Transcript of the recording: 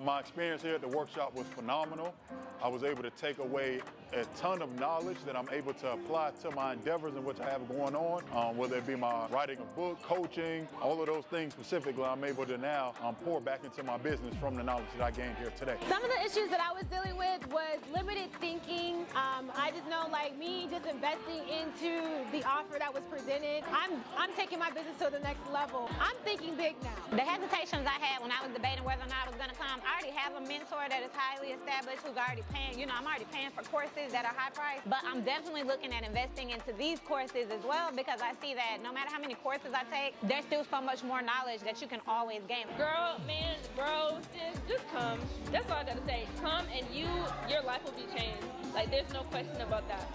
My experience here at the workshop was phenomenal. I was able to take away a ton of knowledge that I'm able to apply to my endeavors in which I have going on, whether it be my writing a book, coaching, all of those things specifically, I'm able to now pour back into my business from the knowledge that I gained here today. Some of the issues that I was dealing with was limited thinking. I just know, like me, just investing into the offer that was presented, I'm taking my business to the next level. I'm thinking big now. The hesitations I had when I was debating whether or not I was going to come, I already have a mentor that is highly established who's already paying, I'm already paying for courses that are high priced, but I'm definitely looking at investing into these courses as well because I see that no matter how many courses I take, there's still so much more knowledge that you can always gain. Girl, man, bro, sis, just come. That's all I gotta say. Come and your life will be changed. Like, there's no question about that.